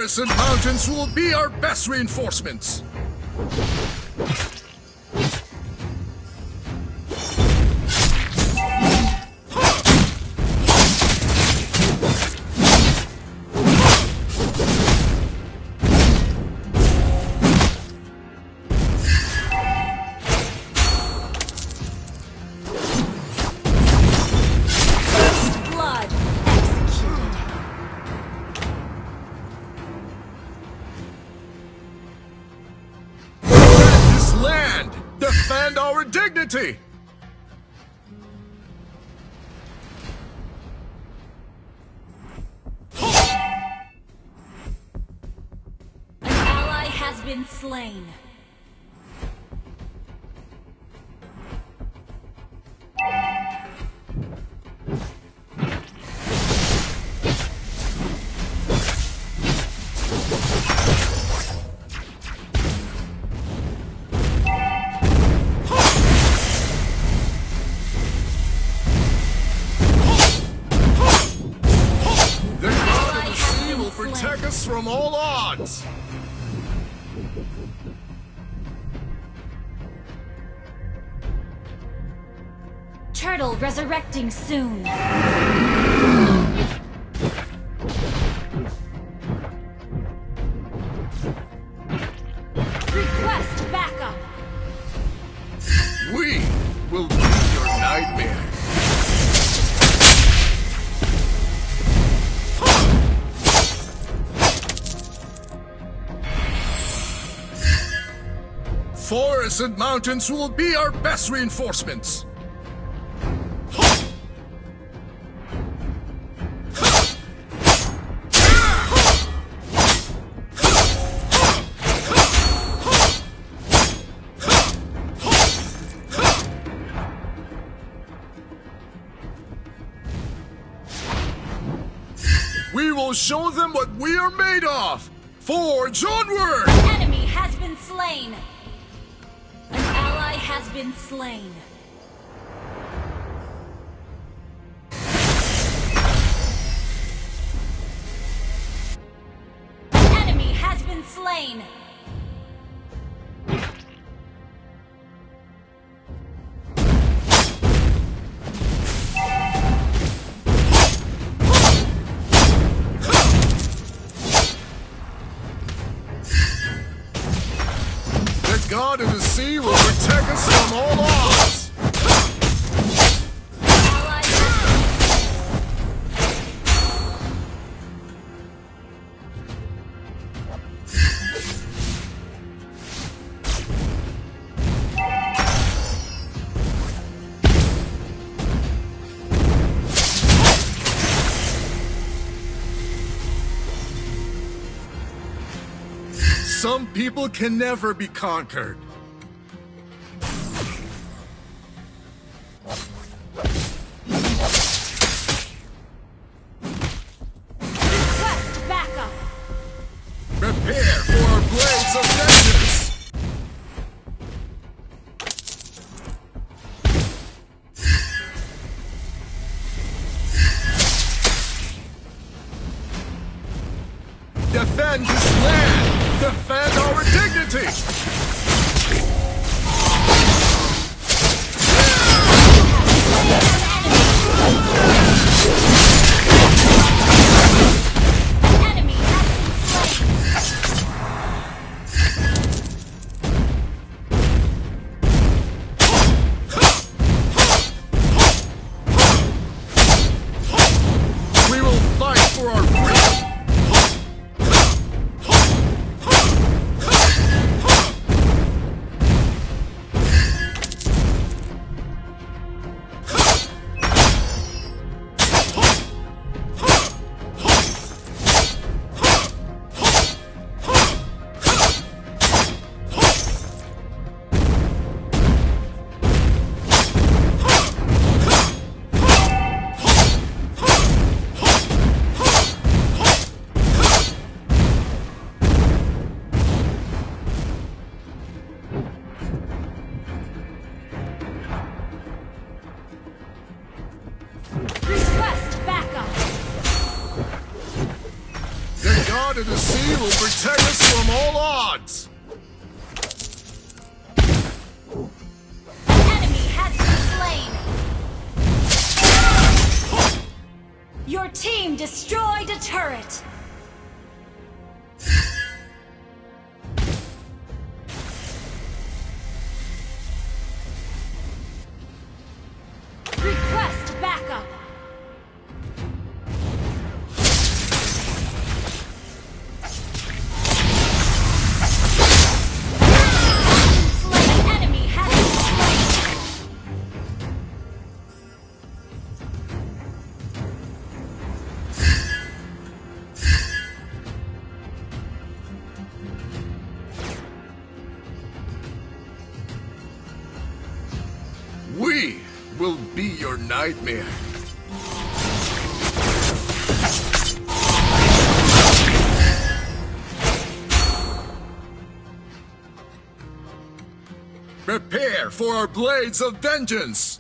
Forests and mountains will be our best reinforcements. Defend our dignity! An ally has been slain. Protect us from all odds! Turtle resurrecting soon. Request backup. We will be your nightmare. Forests and mountains will be our best reinforcements. We will show them what we are made of! Forge onward! An enemy has been slain! An ally has been slain. An enemy has been slain! God of the sea will protect us from all odds! Some people can never be conquered. Request backup. Prepare for our blades of vengeance! Defend this land! Defend our dignity! Enemy has been slain! We will fight for our freedom! God of the sea will protect us from all odds! Enemy has been slain! Your team destroyed a turret! Request backup! Slain enemy has been We will be your nightmare. Prepare for our blades of vengeance!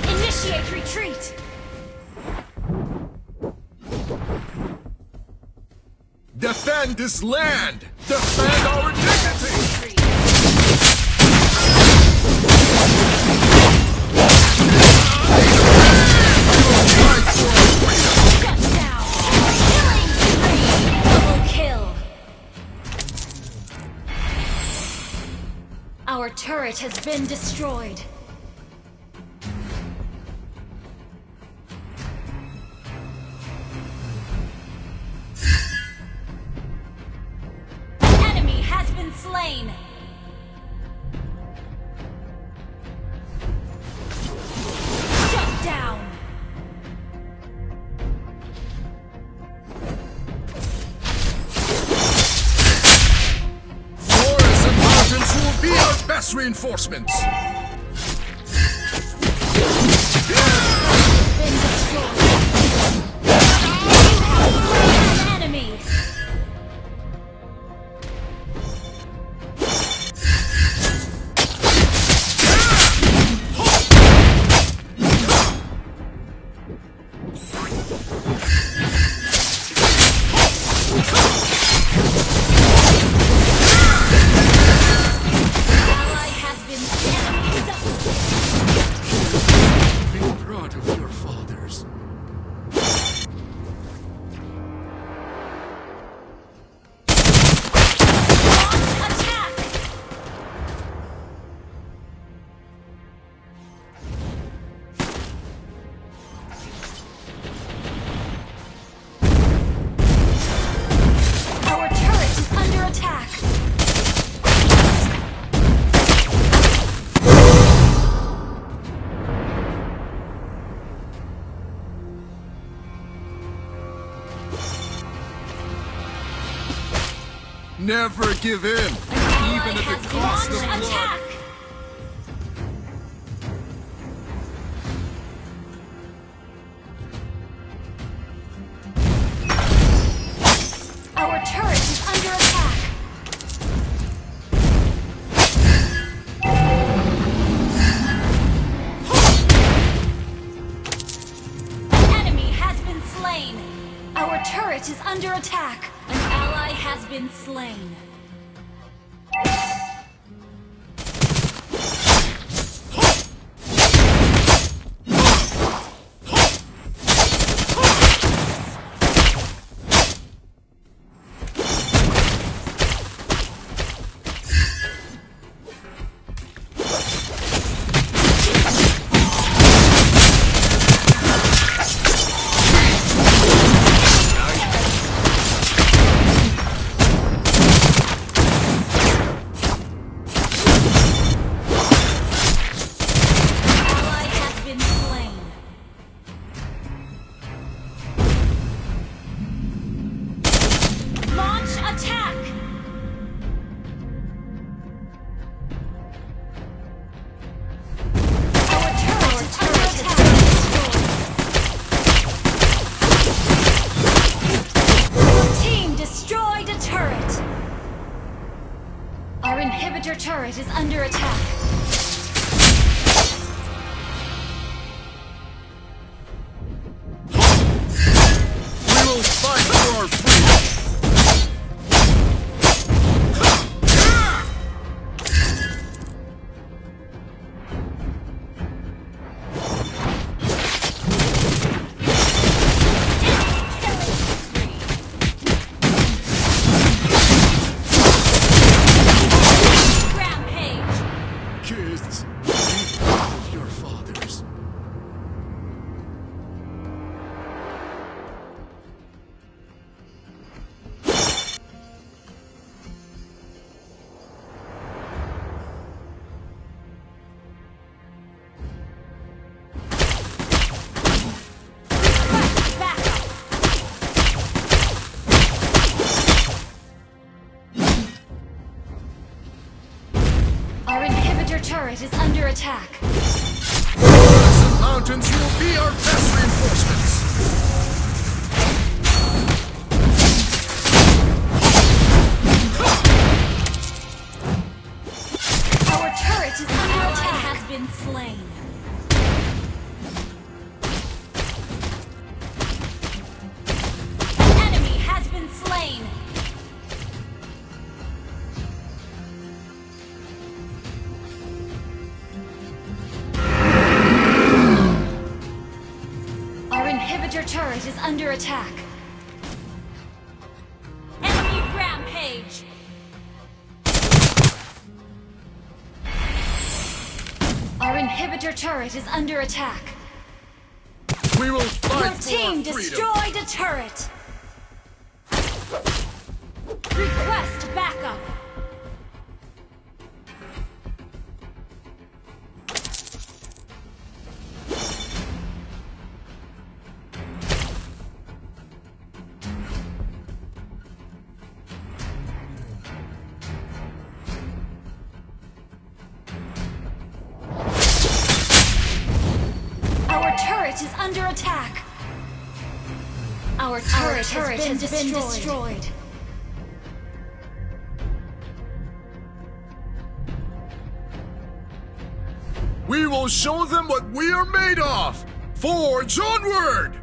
Initiate retreat! Defend this land! Defend our dignity! Shut down! Killing spree! Double kill! Our turret has been destroyed. Enemy has been slain! Shut down! Forests and mountains will be our best reinforcements! Been destroyed. You have slain an enemy! Ally has been slain. Be proud of your fathers. Launch attack! Our turret is under attack. Never give in, even if it costs the Launch blood. attack! Our turret is under attack. Enemy has been slain. Our turret is under attack. An ally has been slain. Ally has been slain. Launch attack! Our turret is under attack. Your team destroyed a turret. Our inhibitor turret is under attack. will fight for our freedom! Kids, be proud of your fathers. Our inhibitor turret is under attack. Forests and mountains will be our best reinforcements. Our turret is under attack. Has been slain. Enemy has been slain. Our inhibitor turret is under attack. Enemy rampage. Our inhibitor turret is under attack. We will Your fight for team our freedom! destroyed a turret. Request backup. Our turret is under attack. Our turret has been destroyed. We will show them what we are made of! Forge onward!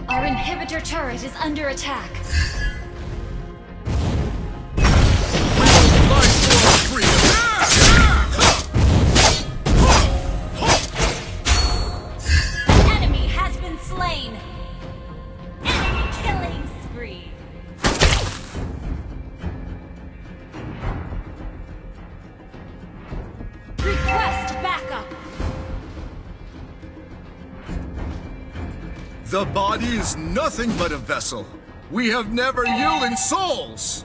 Our inhibitor turret is under attack. Fight for our freedom! An enemy has been slain. Enemy killing spree. Request backup. The body is nothing but a vessel. We have never yielding souls!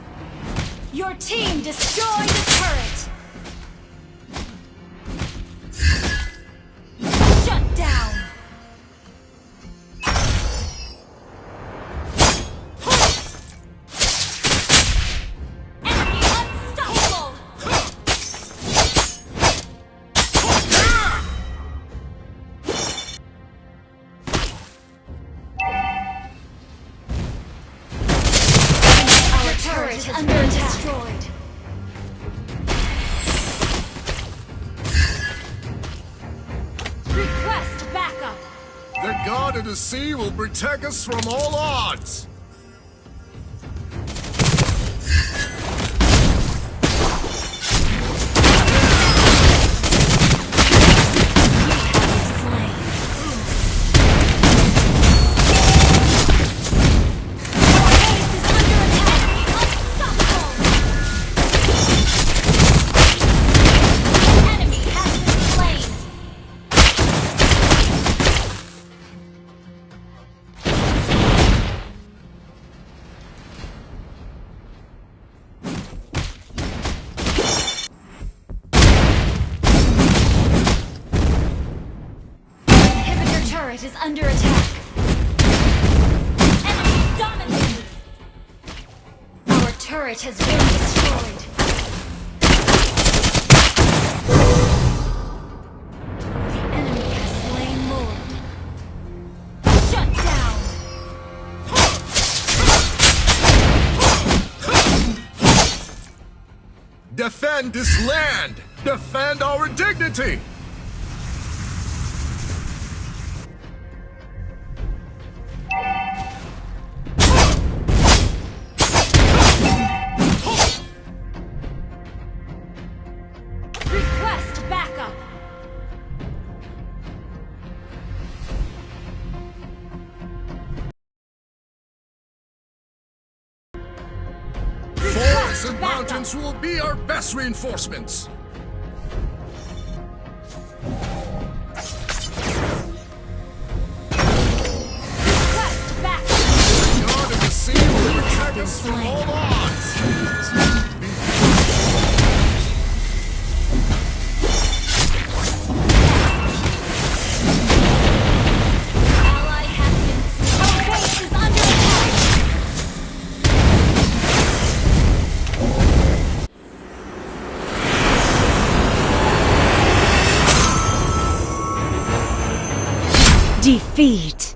Your team destroyed the turret. Shut down. Enemy unstoppable. Our turret is under attack. Destroyed. Request backup. The god of the sea will protect us from all odds! Turret is under attack. Enemy dominated. Our turret has been destroyed. The enemy has slain Lord. Shut down. Defend this land! Defend our dignity! Request backup. Forests and mountains will be our best reinforcements. Request backup. The God of the sea will protect been us from slain. all odds. Ally has been slain. Our base is under attack. Defeat.